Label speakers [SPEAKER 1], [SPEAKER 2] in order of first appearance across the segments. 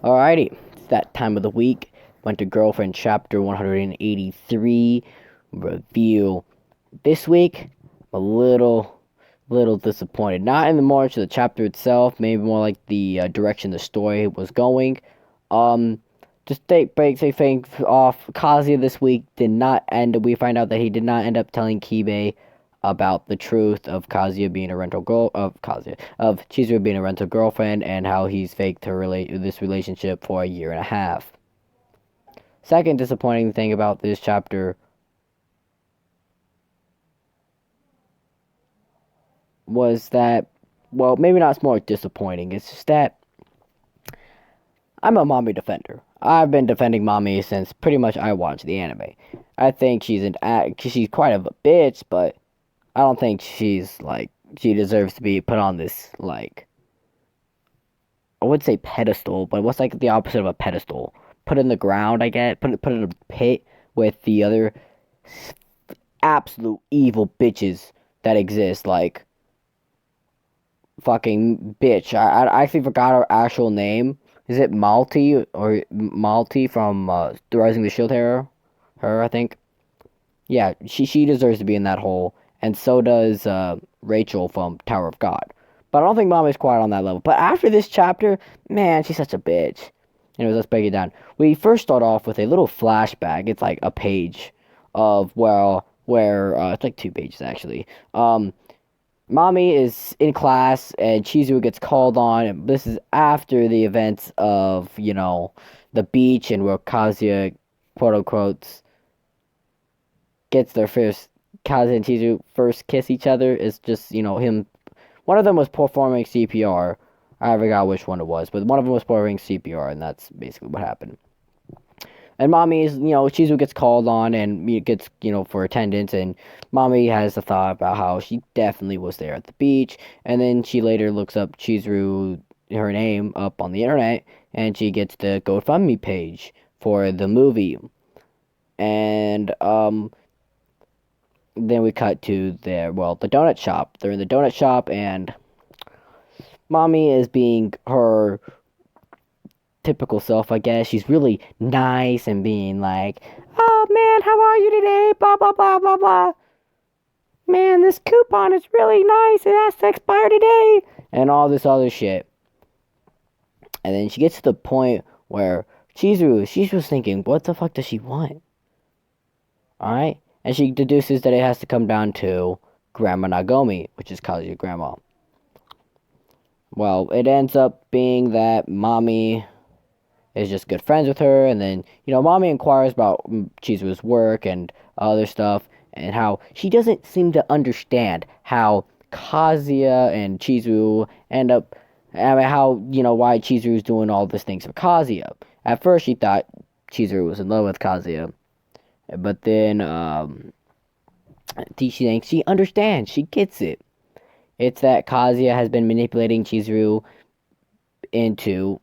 [SPEAKER 1] Alrighty, it's that time of the week. Went to Girlfriend chapter 183 review. This week, I'm a little disappointed. Not in the much of the chapter itself, maybe more like the direction the story was going. Um, just break things off. Kazuya this week did not end. We find out that he did not end up telling Kibe about the truth of Kazuya being a rental girl of Chizuru being a rental girlfriend and how he's faked this relationship for a year and a half. Second disappointing thing about this chapter was that, well, maybe not it's more disappointing. It's just that I'm a Mami defender. I've been defending Mami since pretty much I watched the anime. I think she's quite of a bitch, but I don't think she deserves to be put on this I would say pedestal, but what's like the opposite of a pedestal? Put in the ground, I get. Put in a pit with the other absolute evil bitches that exist. Like fucking bitch. I actually forgot her actual name. Is it Malty or Malty from The Rising of the Shield Hero? Her, I think. Yeah, she deserves to be in that hole, and so does Rachel from Tower of God. But I don't think Mom is quite on that level. But after this chapter, man, she's such a bitch. Anyways, let's break it down. We first start off with a little flashback. It's like a page of where it's like 2 pages actually. Mami is in class and Chizuru gets called on. And this is after the events of the beach and where Kazuya quote unquote gets their first Kazuya and Chizuru first kiss each other. It's just him. One of them was performing CPR. I forgot which one it was, but one of them was performing CPR, and that's basically what happened. And Mami is, Chizuru gets called on and gets, for attendance, and Mami has a thought about how she definitely was there at the beach, and then she later looks up Chizuru, her name, up on the internet, and she gets the GoFundMe page for the movie. And, then we cut to the donut shop. They're in the donut shop, and Mami is being her typical self, I guess. She's really nice and being like, "Oh man, how are you today? Blah blah blah blah blah. Man, this coupon is really nice. It has to expire today." And all this other shit. And then she gets to the point where she's just thinking, what the fuck does she want? Alright? And she deduces that it has to come down to Grandma Nagomi, which is Kazuya's grandma. Well, it ends up being that Mami is just good friends with her, and then, Mami inquires about Chizuru's work and other stuff, and how she doesn't seem to understand how Kazuya and Chizuru end up, I mean, how, why Chizuru's doing all these things for Kazuya. At first, she thought Chizuru was in love with Kazuya, but then, she thinks she understands, she gets it. It's that Kazuya has been manipulating Chizuru into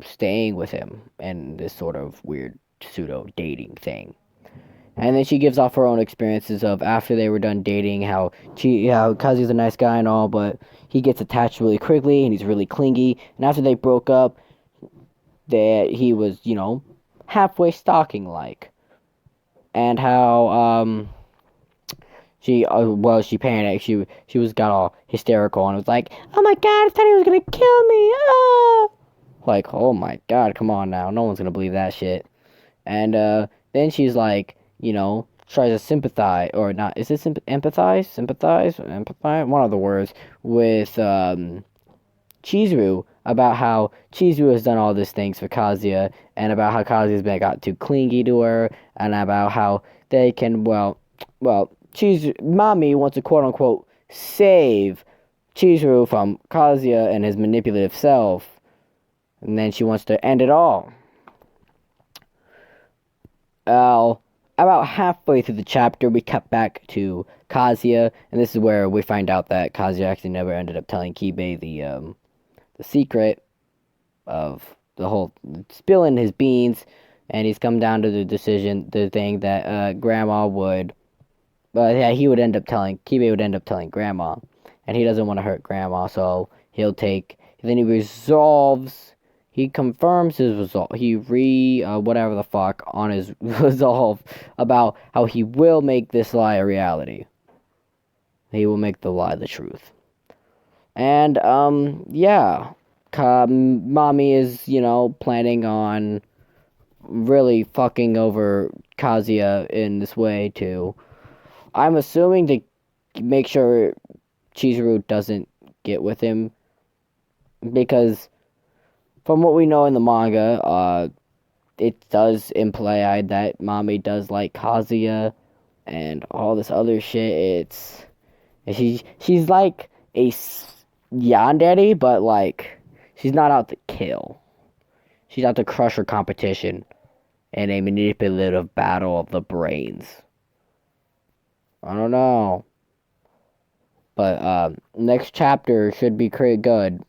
[SPEAKER 1] staying with him and this sort of weird pseudo dating thing. And then she gives off her own experiences of after they were done dating, how Kazuya's a nice guy and all, but he gets attached really quickly and he's really clingy. And after they broke up, that he was, halfway stalking like. And how she panicked. She got all hysterical and was like, "Oh my god, I thought he was gonna kill me!" Ah! Like, oh my god, come on now, no one's gonna believe that shit. And then she's like, tries to sympathize or not? Is it empathize? Empathize? One of the words with Chizuru about how Chizuru has done all these things for Kazuya, and about how Kazuya's got too clingy to her, and about how they can Mami wants to quote unquote save Chizuru from Kazuya and his manipulative self, and then she wants to end it all. About halfway through the chapter, we cut back to Kazuya, and this is where we find out that Kazuya actually never ended up telling Kibe the secret of the whole spilling his beans, and he's come down to the thing that Grandma would. But yeah, Kibe would end up telling Grandma, and he doesn't want to hurt Grandma, so then he resolves, he confirms his resolve. He whatever the fuck on his resolve about how he will make this lie a reality. He will make the lie the truth. And yeah, Mami is planning on really fucking over Kazuya in this way too. I'm assuming to make sure Chizuru doesn't get with him, because from what we know in the manga, it does imply that Mami does like Kazuya and all this other shit. She's like a yandere, but like she's not out to kill. She's out to crush her competition in a manipulative battle of the brains. I don't know. But next chapter should be pretty good.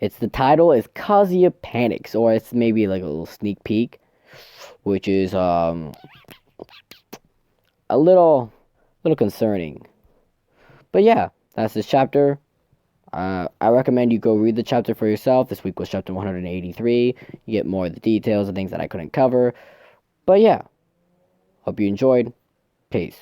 [SPEAKER 1] The title is Kazuya Panics, or it's maybe like a little sneak peek, which is a little concerning. But yeah, that's this chapter. I recommend you go read the chapter for yourself. This week was chapter 183. You get more of the details and things that I couldn't cover. But yeah, hope you enjoyed. Peace.